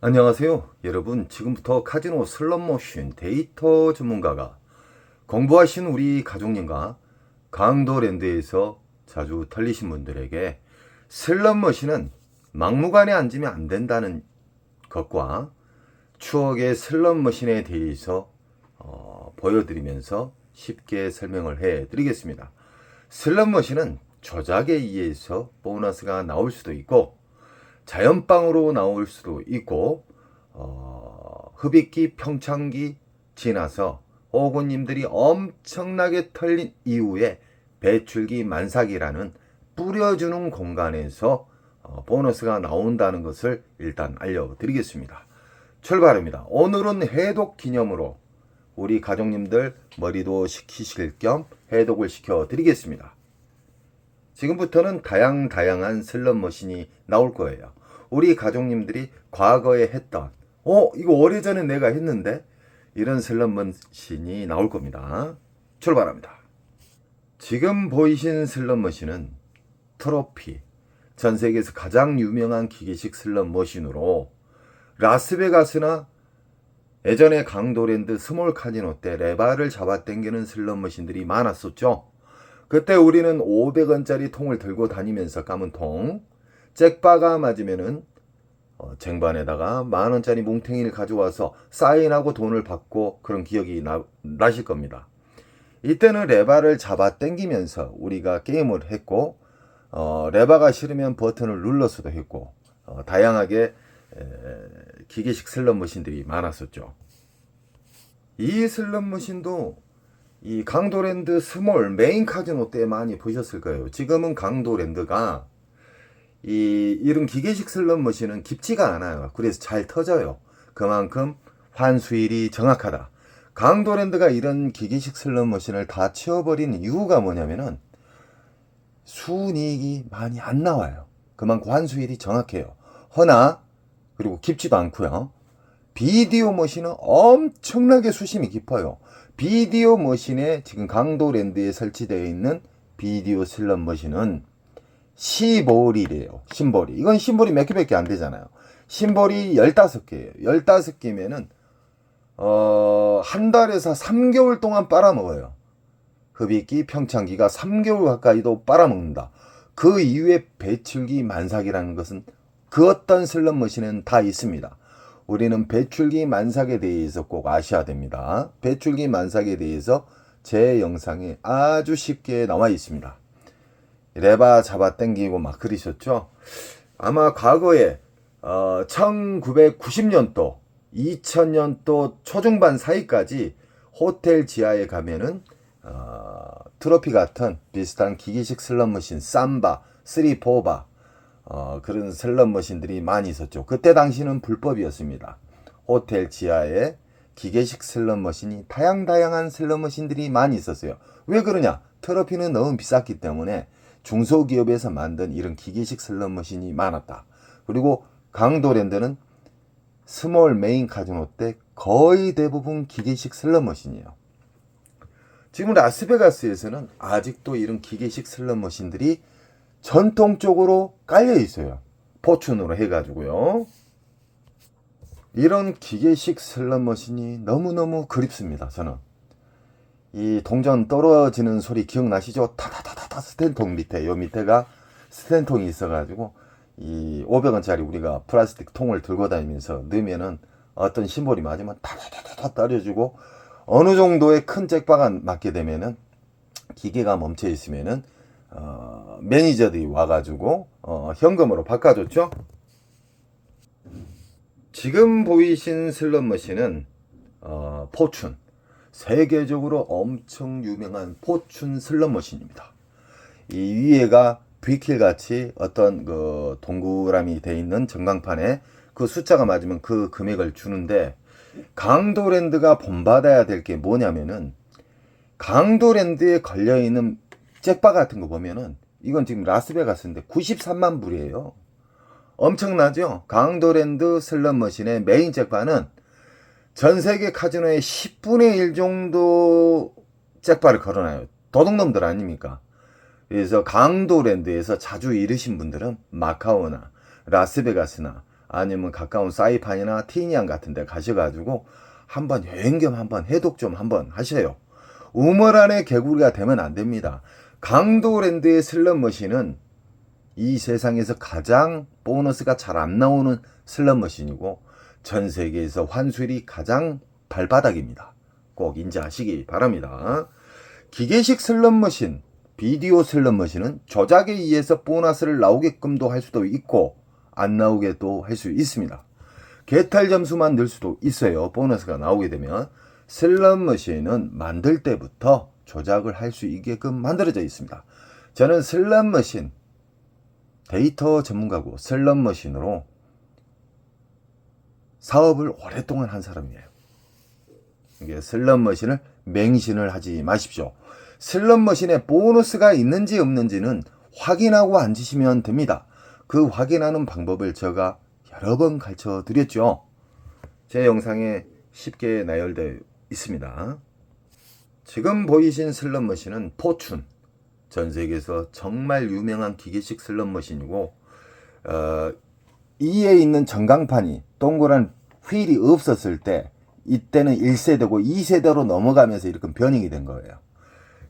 안녕하세요. 여러분, 지금부터 카지노 슬롯머신 데이터 전문가가 공부하신 우리 가족님과 강도랜드에서 자주 털리신 분들에게 슬롯머신은 막무가내 앉으면 안 된다는 것과 추억의 슬롯머신에 대해서 보여드리면서 쉽게 설명을 해드리겠습니다. 슬롯머신은 조작에 의해서 보너스가 나올 수도 있고 자연빵으로 나올 수도 있고 흡입기 평창기 지나서 호구님들이 엄청나게 털린 이후에 배출기 만삭이라는 뿌려주는 공간에서 보너스가 나온다는 것을 일단 알려드리겠습니다. 출발합니다. 오늘은 해독 기념으로 우리 가족님들 머리도 식히실 겸 해독을 시켜드리겠습니다. 지금부터는 다양한 슬롯머신이 나올 거예요. 우리 가족님들이 과거에 했던 이거 오래전에 내가 했는데 이런 슬롯머신이 나올 겁니다. 출발합니다. 지금 보이신 슬롯머신은 트로피, 전 세계에서 가장 유명한 기계식 슬롯머신으로 라스베가스나 예전에 강도랜드 스몰 카지노 때 레바를 잡아당기는 슬롯머신들이 많았었죠. 그때 우리는 500원짜리 통을 들고 다니면서 까문 통, 잭바가 맞으면은 쟁반에다가 만원짜리 뭉탱이를 가져와서 사인하고 돈을 받고 그런 기억이 나실 겁니다. 이때는 레바를 잡아 당기면서 우리가 게임을 했고 레바가 싫으면 버튼을 눌러서도 했고 다양하게 기계식 슬롯머신들이 많았었죠. 이 슬롯머신도 이 강도랜드 스몰 메인 카지노 때 많이 보셨을 거예요. 지금은 강도랜드가 이런 기계식 슬롯머신은 깊지가 않아요. 그래서 잘 터져요. 그만큼 환수율이 정확하다. 강도랜드가 이런 기계식 슬롯머신을 다 치워버리는 이유가 뭐냐면은 순이익이 많이 안 나와요. 그만큼 환수율이 정확해요. 허나 그리고 깊지도 않고요. 비디오 머신은 엄청나게 수심이 깊어요. 비디오 머신에 지금 강도랜드에 설치되어 있는 비디오 슬롯 머신은 시볼이래요. 심볼이. 이건 심볼이 몇 개밖에 안 되잖아요. 심볼이 15개예요. 15개면은 한 달에서 3개월 동안 빨아먹어요. 흡입기, 평창기가 3개월 가까이도 빨아먹는다. 그 이후에 배출기 만삭이라는 것은 그 어떤 슬롯 머신은 다 있습니다. 우리는 배출기 만삭에 대해서 꼭 아셔야 됩니다. 배출기 만삭에 대해서 제 영상에 아주 쉽게 나와 있습니다. 레바 잡아 당기고 막 그러셨죠? 아마 과거에 1990년도, 2000년도 초중반 사이까지 호텔 지하에 가면은 트로피 같은 비슷한 기계식 슬롯머신, 삼바, 3, 4바 그런 슬롯머신들이 많이 있었죠. 그때 당시는 불법이었습니다. 호텔 지하에 기계식 슬롯머신이 다양한 슬롯머신들이 많이 있었어요. 왜 그러냐? 트로피는 너무 비쌌기 때문에 중소기업에서 만든 이런 기계식 슬롯머신이 많았다. 그리고 강도랜드는 스몰 메인 카지노 때 거의 대부분 기계식 슬롯머신이에요. 지금 라스베가스에서는 아직도 이런 기계식 슬롯머신들이 전통적으로 깔려 있어요. 포춘으로 해가지고요. 이런 기계식 슬롯머신이 너무너무 그립습니다. 저는 이 동전 떨어지는 소리 기억나시죠? 타다다다다 스텐통 밑에, 요 밑에가 스텐통이 있어가지고 이 500원짜리 우리가 플라스틱 통을 들고 다니면서 넣으면은 어떤 심볼이 맞으면 타다다다 떨어지고 어느 정도의 큰 잭바가 맞게 되면은 기계가 멈춰 있으면은 매니저들이 와가지고 현금으로 바꿔줬죠. 지금 보이신 슬롯머신은 포춘, 세계적으로 엄청 유명한 포춘 슬롯머신입니다. 이 위에가 V킬 같이 어떤 그 동그라미 돼 있는 전광판에 그 숫자가 맞으면 그 금액을 주는데, 강도랜드가 본받아야 될 게 뭐냐면은 강도랜드에 걸려있는 잭바 같은 거 보면은 이건 지금 라스베가스인데 93만 불이에요. 엄청나죠? 강도랜드 슬롯머신의 메인 잭바는 전 세계 카지노의 10분의 1 정도 잭바를 걸어놔요. 도둑놈들 아닙니까? 그래서 강도랜드에서 자주 잃으신 분들은 마카오나 라스베가스나 아니면 가까운 사이판이나 티니안 같은 데 가셔가지고 한번 여행 겸 한번 해독 좀 한번 하셔요. 우물 안에 개구리가 되면 안 됩니다. 강도랜드의 슬롯머신은 이 세상에서 가장 보너스가 잘 안 나오는 슬롯머신이고 전 세계에서 환수율이 가장 발바닥입니다. 꼭 인지하시기 바랍니다. 기계식 슬롯머신, 비디오 슬롯머신은 조작에 의해서 보너스를 나오게끔도 할 수도 있고 안 나오게도 할 수 있습니다. 개탈 점수만 늘 수도 있어요. 보너스가 나오게 되면. 슬롯머신은 만들 때부터 조작을 할 수 있게끔 만들어져 있습니다. 저는 슬롯머신 데이터 전문가고 슬롯머신으로 사업을 오랫동안 한 사람이에요. 이게 슬롯머신을 맹신을 하지 마십시오. 슬롯머신에 보너스가 있는지 없는지는 확인하고 앉으시면 됩니다. 그 확인하는 방법을 제가 여러 번 가르쳐 드렸죠. 제 영상에 쉽게 나열되어 있습니다. 지금 보이신 슬롯머신은 포춘, 전 세계에서 정말 유명한 기계식 슬롯머신이고 이에 있는 전광판이 동그란 휠이 없었을 때 이때는 1세대고 2세대로 넘어가면서 이렇게 변형이 된 거예요.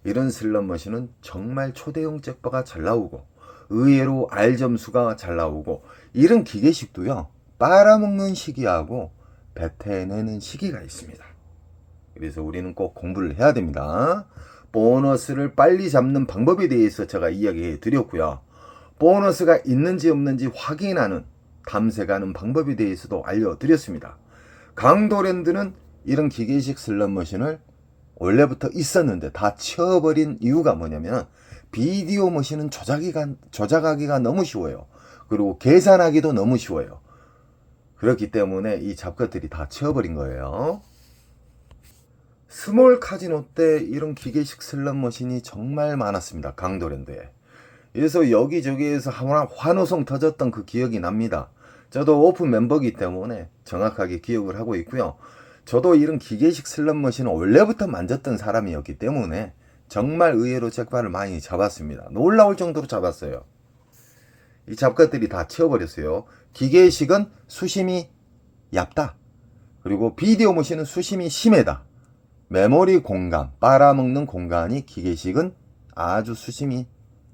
이런 슬롯머신은 정말 초대형 잭바가 잘 나오고 의외로 R 점수가 잘 나오고 이런 기계식도요. 빨아먹는 시기하고 뱉어내는 시기가 있습니다. 그래서 우리는 꼭 공부를 해야 됩니다. 보너스를 빨리 잡는 방법에 대해서 제가 이야기해 드렸고요. 보너스가 있는지 없는지 확인하는 탐색하는 방법에 대해서도 알려드렸습니다. 강도랜드는 이런 기계식 슬롯머신을 원래부터 있었는데 다 치워버린 이유가 뭐냐면 비디오 머신은 조작하기가 너무 쉬워요. 그리고 계산하기도 너무 쉬워요. 그렇기 때문에 이 잡것들이 다 치워버린 거예요. 스몰 카지노 때 이런 기계식 슬롯머신이 정말 많았습니다. 강도랜드에. 그래서 여기저기에서 환호성 터졌던 그 기억이 납니다. 저도 오픈 멤버이기 때문에 정확하게 기억을 하고 있고요. 저도 이런 기계식 슬롯머신을 원래부터 만졌던 사람이었기 때문에 정말 의외로 잭바를 많이 잡았습니다. 놀라울 정도로 잡았어요. 이 잡것들이 다 치워버렸어요. 기계식은 수심이 얇다. 그리고 비디오 머신은 수심이 심하다. 메모리 공간, 빨아먹는 공간이 기계식은 아주 수심이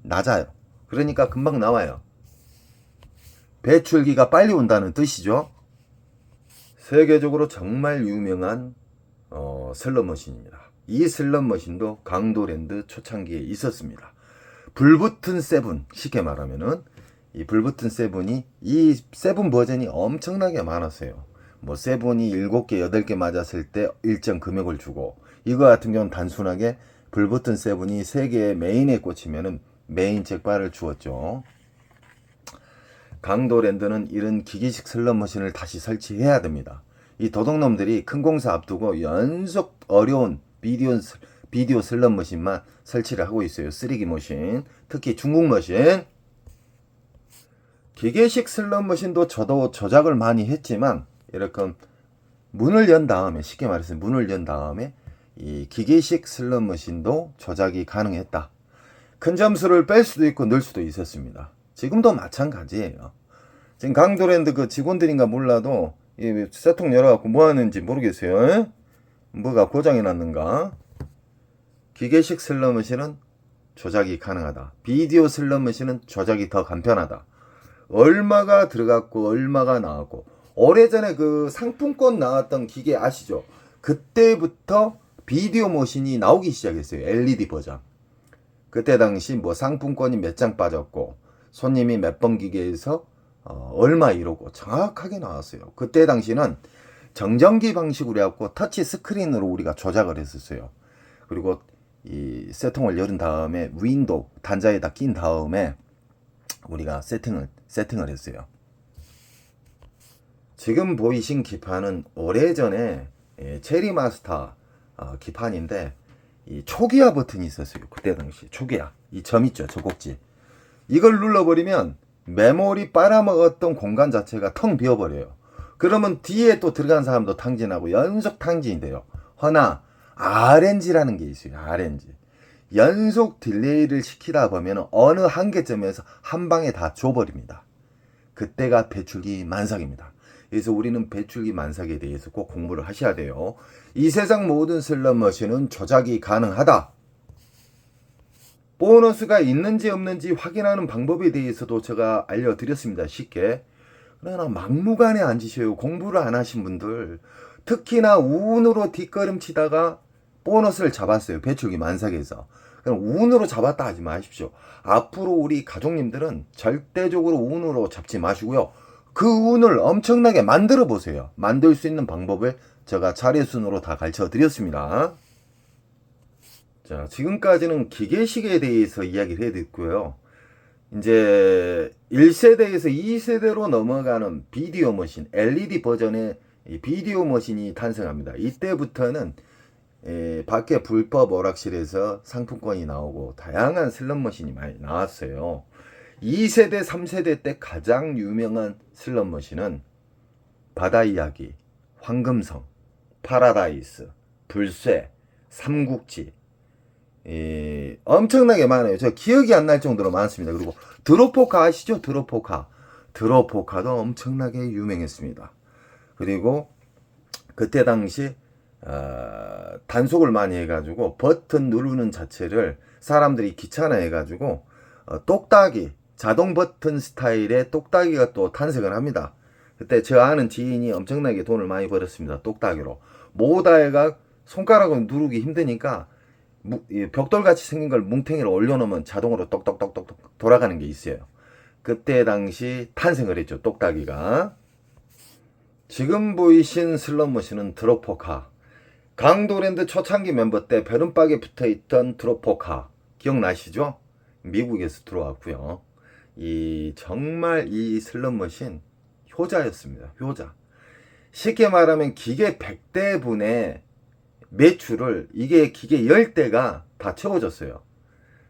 낮아요. 그러니까 금방 나와요. 배출기가 빨리 온다는 뜻이죠. 세계적으로 정말 유명한 슬롯머신입니다. 이 슬롯머신도 강도랜드 초창기에 있었습니다. 불붙은 세븐, 쉽게 말하면은 이 불붙은 세븐이 이 세븐 버전이 엄청나게 많았어요. 뭐 세븐이 7개, 8개 맞았을 때 일정 금액을 주고 이거 같은 경우는 단순하게 불붙은 세븐이 3개의 메인에 꽂히면은 메인 잭바를 주었죠. 강도랜드는 이런 기계식 슬롯머신을 다시 설치해야 됩니다. 이 도둑놈들이 큰 공사 앞두고 연속 어려운 비디오 슬롯머신만 설치를 하고 있어요. 3D 머신, 특히 중국 머신. 기계식 슬롯머신도 저도 조작을 많이 했지만 이렇게 문을 연 다음에, 쉽게 말해서 문을 연 다음에 이 기계식 슬롯머신도 조작이 가능했다. 큰 점수를 뺄 수도 있고 넣을 수도 있었습니다. 지금도 마찬가지예요. 지금 강도랜드 그 직원들인가 몰라도 이 세통 열어갖고 뭐 하는지 모르겠어요. 에? 뭐가 고장이 났는가? 기계식 슬롯머신은 조작이 가능하다. 비디오 슬롯머신은 조작이 더 간편하다. 얼마가 들어갔고 얼마가 나왔고 오래전에 그 상품권 나왔던 기계 아시죠? 그때부터 비디오 머신이 나오기 시작했어요. LED 버전. 그때 당시 뭐 상품권이 몇 장 빠졌고 손님이 몇 번 기계에서 얼마 이러고 정확하게 나왔어요. 그때 당시는 정전기 방식으로 해갖고 터치 스크린으로 우리가 조작을 했었어요. 그리고 이 세통을 열은 다음에 윈도우 단자에다 낀 다음에 우리가 세팅을 했어요. 지금 보이신 기판은 오래전에 체리마스터 기판인데 이 초기화 버튼이 있었어요. 그때 당시 초기화. 이 점 있죠. 저 꼭지. 이걸 눌러버리면 메모리 빨아먹었던 공간 자체가 텅 비어버려요. 그러면 뒤에 또 들어간 사람도 탕진하고 연속 탕진이 돼요. 허나 RNG라는 게 있어요. RNG. 연속 딜레이를 시키다 보면 어느 한계점에서 한 방에 다 줘버립니다. 그때가 배출기 만삭입니다. 그래서 우리는 배출기 만삭에 대해서 꼭 공부를 하셔야 돼요. 이 세상 모든 슬롯머신은 조작이 가능하다. 보너스가 있는지 없는지 확인하는 방법에 대해서도 제가 알려드렸습니다. 쉽게. 그러나 막무가내 앉으셔요. 공부를 안 하신 분들. 특히나 운으로 뒷걸음치다가 보너스를 잡았어요. 배출기 만삭에서. 그럼 운으로 잡았다 하지 마십시오. 앞으로 우리 가족님들은 절대적으로 운으로 잡지 마시고요. 그 운을 엄청나게 만들어 보세요. 만들 수 있는 방법을 제가 차례순으로 다 가르쳐 드렸습니다. 자, 지금까지는 기계식에 대해서 이야기를 해드렸고요. 이제 1세대에서 2세대로 넘어가는 비디오 머신, LED 버전의 비디오 머신이 탄생합니다. 이때부터는 밖에 불법 오락실에서 상품권이 나오고 다양한 슬롯 머신이 많이 나왔어요. 2세대, 3세대 때 가장 유명한 슬롯 머신은 바다 이야기, 황금성, 파라다이스, 불쇠, 삼국지, 엄청나게 많아요. 저 기억이 안 날 정도로 많습니다. 그리고 드롭포카 아시죠? 드롭포카. 드롭포카도 엄청나게 유명했습니다. 그리고 그때 당시 단속을 많이 해가지고 버튼 누르는 자체를 사람들이 귀찮아해가지고 똑딱이, 자동 버튼 스타일의 똑딱이가 또 탄생을 합니다. 그때 저 아는 지인이 엄청나게 돈을 많이 벌었습니다. 똑딱이로. 모다이가 손가락으로 누르기 힘드니까 벽돌같이 생긴 걸 뭉탱이로 올려놓으면 자동으로 똑똑똑똑 돌아가는 게 있어요. 그때 당시 탄생을 했죠. 똑딱이가. 지금 보이신 슬롯머신은 드롭포카. 강도랜드 초창기 멤버 때 베른박에 붙어있던 드롭포카 기억나시죠? 미국에서 들어왔고요. 정말 이 슬롯머신 효자였습니다. 효자. 쉽게 말하면 기계 100대 분의 매출을 이게 기계 10대가 다 채워줬어요.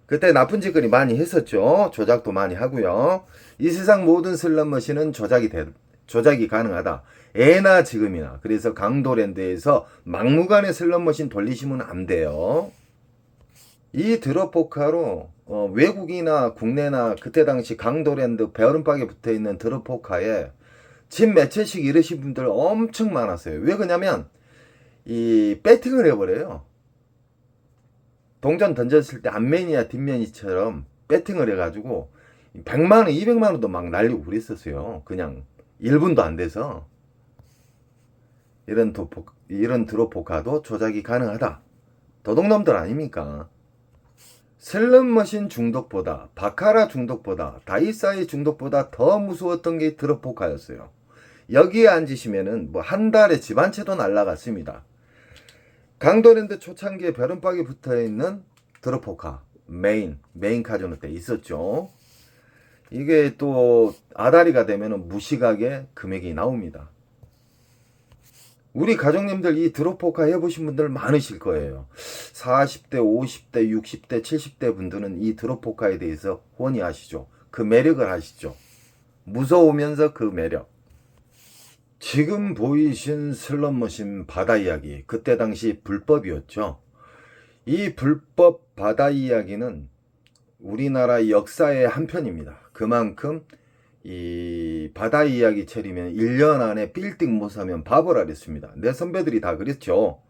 그때 나쁜 짓거리 많이 했었죠. 조작도 많이 하고요. 이 세상 모든 슬롯머신은 조작이 가능하다. 예나 지금이나. 그래서 강도랜드에서 막무가내 슬롯머신 돌리시면 안 돼요. 이 드롭포카로 외국이나 국내나 그때 당시 강도랜드 베어른박에 붙어있는 드롭포카에 집 몇 채씩 이러신 분들 엄청 많았어요. 왜 그러냐면 이 배팅을 해버려요. 동전 던졌을 때 앞면이야 뒷면이처럼 배팅을 해가지고 100만원 200만원도 막 날리고 그랬었어요. 그냥 1분도 안 돼서. 이런 드롭포카도 조작이 가능하다. 도둑놈들 아닙니까? 슬롯머신 중독보다, 바카라 중독보다, 다이사이 중독보다 더 무서웠던 게 드롭포카였어요. 여기에 앉으시면은 뭐 한 달에 집 한 채도 날라갔습니다. 강도랜드 초창기에 베른박에 붙어있는 드롭포카 메인 카지노 때 있었죠. 이게 또 아다리가 되면은 무시하게 금액이 나옵니다. 우리 가족님들 이 드롭포카 해보신 분들 많으실 거예요. 40대, 50대, 60대, 70대 분들은 이 드롭포카에 대해서 훤히 아시죠. 그 매력을 아시죠. 무서우면서 그 매력. 지금 보이신 슬롯머신 바다 이야기, 그때 당시 불법이었죠. 이 불법 바다 이야기는 우리나라 역사의 한 편입니다. 그만큼 이 바다 이야기 처리면 1년 안에 빌딩 못 사면 바보라 그랬습니다. 내 선배들이 다 그랬죠.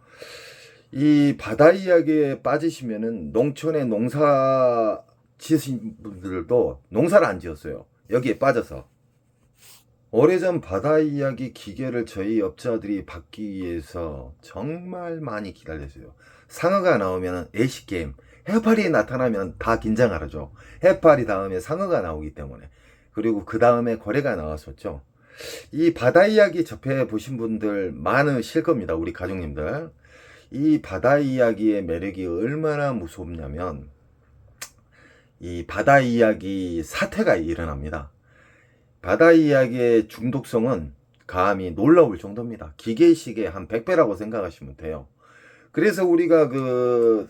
이 바다 이야기에 빠지시면은 농촌에 농사 지으신 분들도 농사를 안 지었어요. 여기에 빠져서. 오래전 바다 이야기 기계를 저희 업자들이 받기 위해서 정말 많이 기다렸어요. 상어가 나오면 애시게임, 해파리 나타나면 다 긴장하죠. 해파리 다음에 상어가 나오기 때문에. 그리고 그 다음에 고래가 나왔었죠. 이 바다 이야기 접해 보신 분들 많으실 겁니다. 우리 가족님들. 이 바다 이야기의 매력이 얼마나 무섭냐면 이 바다 이야기 사태가 일어납니다. 바다 이야기의 중독성은 감히 놀라울 정도입니다. 기계식의 한 100배라고 생각하시면 돼요. 그래서 우리가 그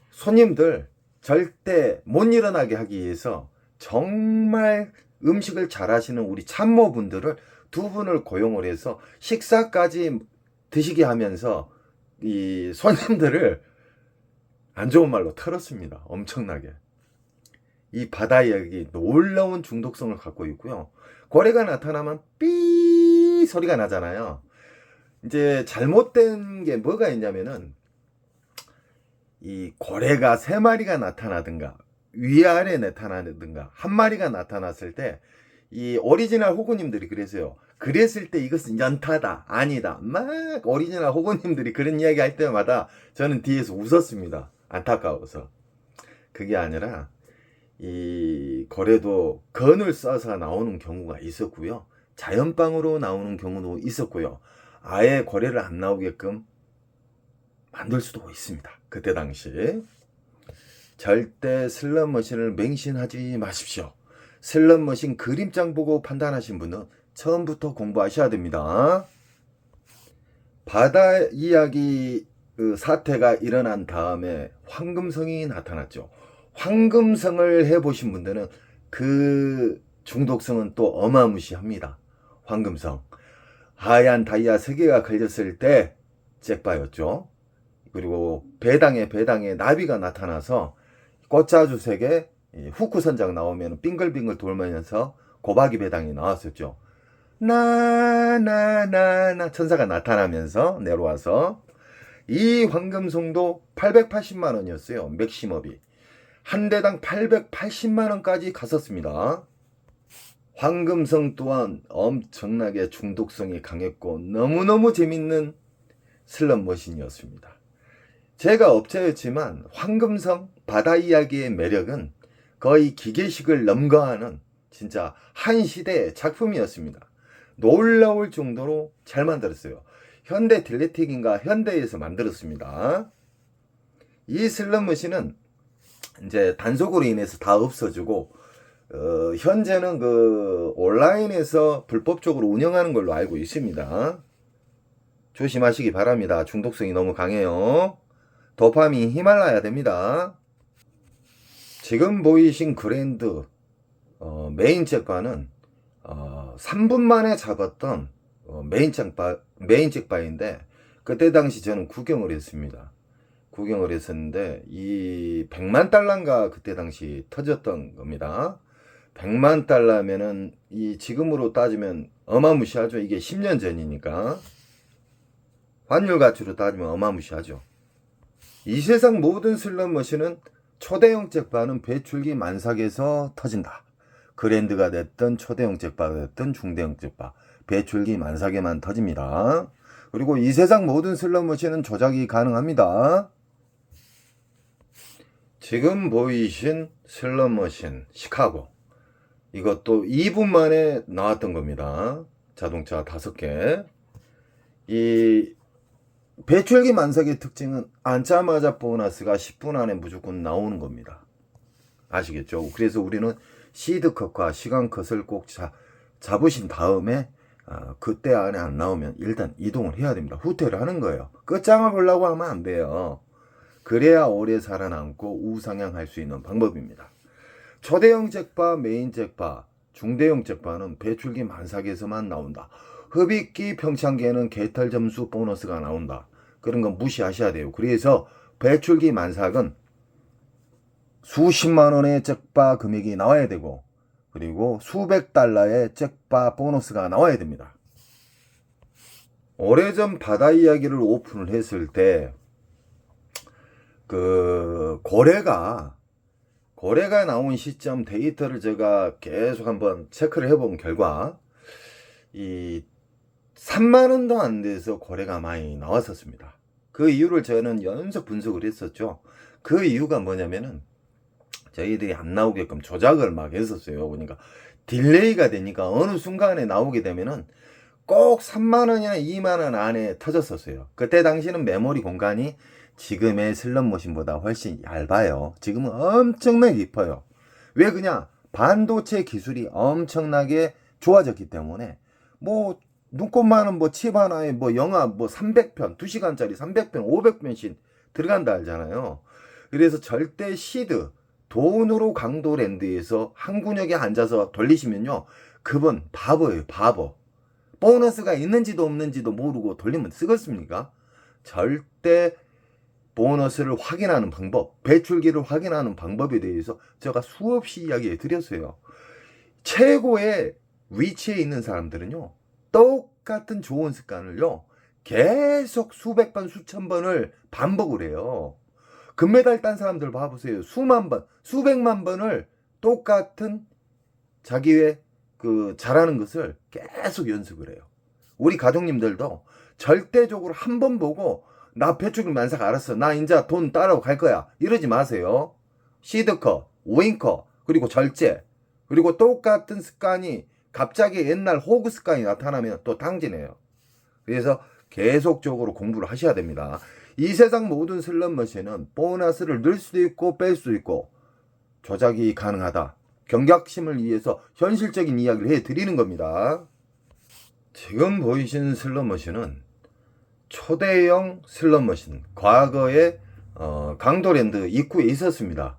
손님들 절대 못 일어나게 하기 위해서 정말 음식을 잘 하시는 우리 참모분들을 두 분을 고용을 해서 식사까지 드시게 하면서 이 손님들을 안 좋은 말로 털었습니다. 엄청나게. 이 바다 이야기 놀라운 중독성을 갖고 있고요. 고래가 나타나면 삐 삐 소리가 나잖아요. 이제 잘못된 게 뭐가 있냐면은 이 고래가 3마리가 나타나든가 위아래 나타나든가 한 마리가 나타났을 때 이 오리지널 호구님들이 그랬어요. 그랬을 때 이것은 연타다, 아니다, 막 오리지널 호구님들이 그런 이야기 할 때마다 저는 뒤에서 웃었습니다. 안타까워서. 그게 아니라 이 고래도 건을 써서 나오는 경우가 있었고요, 자연빵으로 나오는 경우도 있었고요, 아예 고래를 안 나오게끔 만들 수도 있습니다. 그때 당시 절대 슬롯머신을 맹신하지 마십시오. 슬롯머신 그림장 보고 판단하신 분은 처음부터 공부하셔야 됩니다. 바다 이야기 사태가 일어난 다음에 황금성이 나타났죠. 황금성을 해보신 분들은 그 중독성은 또 어마무시합니다. 황금성. 하얀 다이아 3개가 걸렸을 때 잭바였죠. 그리고 배당에 나비가 나타나서 꽃자주 3개, 후크 선장 나오면 빙글빙글 돌면서 고박이 배당이 나왔었죠. 나 천사가 나타나면서 내려와서 이 황금송도 880만 원이었어요. 맥시멈이. 한 대당 880만 원까지 갔었습니다. 황금성 또한 엄청나게 중독성이 강했고 너무너무 재밌는 슬롯머신이었습니다. 제가 업체였지만 황금성 바다 이야기의 매력은 거의 기계식을 넘거하는 진짜 한 시대의 작품이었습니다. 놀라울 정도로 잘 만들었어요. 현대 딜레틱인가 현대에서 만들었습니다. 이 슬롯머신은 이제 단속으로 인해서 다 없어지고 현재는 그 온라인에서 불법적으로 운영하는 걸로 알고 있습니다. 조심하시기 바랍니다. 중독성이 너무 강해요. 도파민 히말라야 됩니다. 지금 보이신 그랜드 메인 잭바는 3분 만에 잡았던 메인 잭바인데 그때 당시 저는 구경을 했습니다. 구경을 했었는데 이 100만 달러인가 그때 당시 터졌던 겁니다. 100만 달러면은 이 지금으로 따지면 어마무시하죠. 이게 10년 전이니까 환율 가치로 따지면 어마무시하죠. 이 세상 모든 슬롯머신은 초대형 잭바는 배출기 만삭에서 터진다. 그랜드가 됐든 초대형 잭바가 됐든 중대형 잭바 배출기 만삭에만 터집니다. 그리고 이 세상 모든 슬롯머신은 조작이 가능합니다. 지금 보이신 슬롯머신 시카고 이것도 2분 만에 나왔던 겁니다. 자동차 5개. 이 배출기 만삭의 특징은 앉자마자 보너스가 10분 안에 무조건 나오는 겁니다. 아시겠죠? 그래서 우리는 시드컷과 시간컷을 꼭 잡으신 다음에 그때 안에 안 나오면 일단 이동을 해야 됩니다. 후퇴를 하는 거예요. 끝장을 보려고 하면 안 돼요. 그래야 오래 살아남고 우상향할 수 있는 방법입니다. 초대형 잭바, 메인 잭바, 중대형 잭바는 배출기 만삭에서만 나온다. 흡입기 평창기에는 개털 점수 보너스가 나온다. 그런 건 무시하셔야 돼요. 그래서 배출기 만삭은 수십만 원의 잭바 금액이 나와야 되고 그리고 수백 달러의 잭바 보너스가 나와야 됩니다. 오래전 바다 이야기를 오픈을 했을 때 그 고래가 나온 시점 데이터를 제가 계속 한번 체크를 해본 결과 이 3만 원도 안 돼서 고래가 많이 나왔었습니다. 그 이유를 저는 연속 분석을 했었죠. 그 이유가 뭐냐면은 저희들이 안 나오게끔 조작을 막 했었어요. 그러니까 딜레이가 되니까 어느 순간에 나오게 되면은 꼭 3만 원이나 2만 원 안에 터졌었어요. 그때 당시는 메모리 공간이 지금의 슬롯머신보다 훨씬 얇아요. 지금은 엄청나게 깊어요. 왜 그냥 반도체 기술이 엄청나게 좋아졌기 때문에 뭐 눈꽃만은 뭐 칩 하나에 뭐 영화 뭐 300편 2시간짜리 300편 500편씩 들어간다 알잖아요. 그래서 절대 시드 돈으로 강도랜드에서 한 구역에 앉아서 돌리시면요 그분 바보예요. 바보. 보너스가 있는지도 없는지도 모르고 돌리면 쓰겠습니까? 절대 보너스를 확인하는 방법, 배출기를 확인하는 방법에 대해서 제가 수없이 이야기해 드렸어요. 최고의 위치에 있는 사람들은요 똑같은 좋은 습관을요, 계속 수백 번, 수천 번을 반복을 해요. 금메달 딴 사람들 봐보세요. 수만 번, 수백만 번을 똑같은 자기의 그 잘하는 것을 계속 연습을 해요. 우리 가족님들도 절대적으로 한 번 보고 나 배추김 만삭 알았어, 나 이제 돈 따라고 갈 거야, 이러지 마세요. 시드컷, 오인컷, 그리고 절제, 그리고 똑같은 습관이 갑자기 옛날 호구 습관이 나타나면 또 당진해요. 그래서 계속적으로 공부를 하셔야 됩니다. 이 세상 모든 슬롯머신은 보너스를 넣을 수도 있고 뺄 수도 있고 조작이 가능하다. 경각심을 위해서 현실적인 이야기를 해드리는 겁니다. 지금 보이신 슬롯머신은 초대형 슬롯머신, 과거에 강도랜드 입구에 있었습니다.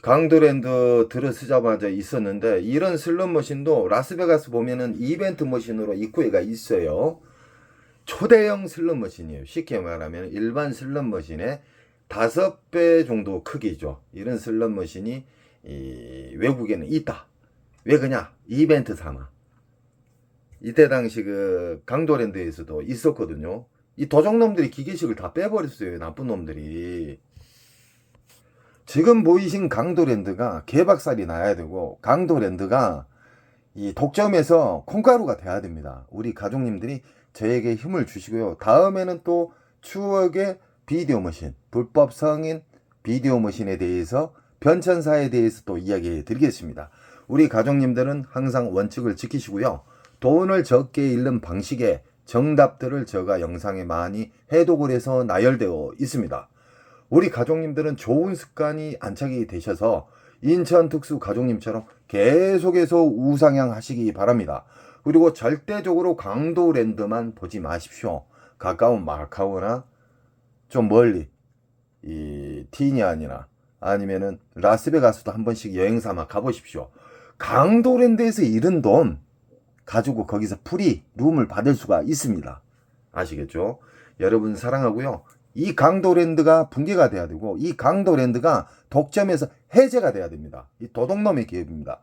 강도랜드 들어서자마자 있었는데, 이런 슬롯머신도 라스베가스 보면은 이벤트 머신으로 입구에가 있어요. 초대형 슬롯머신이에요. 쉽게 말하면 일반 슬롯머신의 5배 정도 크기죠. 이런 슬롯머신이 외국에는 있다. 왜 그냐? 이벤트 삼아. 이때 당시 그 강도랜드에서도 있었거든요. 이 도적놈들이 기계식을 다 빼버렸어요. 나쁜 놈들이. 지금 보이신 강도랜드가 개박살이 나야 되고, 강도랜드가 이 독점에서 콩가루가 돼야 됩니다. 우리 가족님들이 저에게 힘을 주시고요. 다음에는 또 추억의 비디오 머신, 불법 성인 비디오 머신에 대해서, 변천사에 대해서 또 이야기해 드리겠습니다. 우리 가족님들은 항상 원칙을 지키시고요. 돈을 적게 잃는 방식의 정답들을 제가 영상에 많이 해독을 해서 나열되어 있습니다. 우리 가족님들은 좋은 습관이 안착이 되셔서 인천 특수 가족님처럼 계속해서 우상향 하시기 바랍니다. 그리고 절대적으로 강도랜드만 보지 마십시오. 가까운 마카오나 좀 멀리 이 티니안이나 아니면은 라스베가스도 한 번씩 여행 삼아 가보십시오. 강도랜드에서 잃은 돈 가지고 거기서 프리 룸을 받을 수가 있습니다. 아시겠죠? 여러분 사랑하고요. 이 강도랜드가 붕괴가 돼야 되고, 이 강도랜드가 독점에서 해제가 돼야 됩니다. 이 도둑놈의 기업입니다.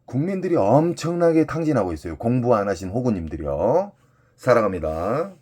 국민들이 엄청나게 탕진하고 있어요. 공부 안 하신 호구님들이요. 사랑합니다.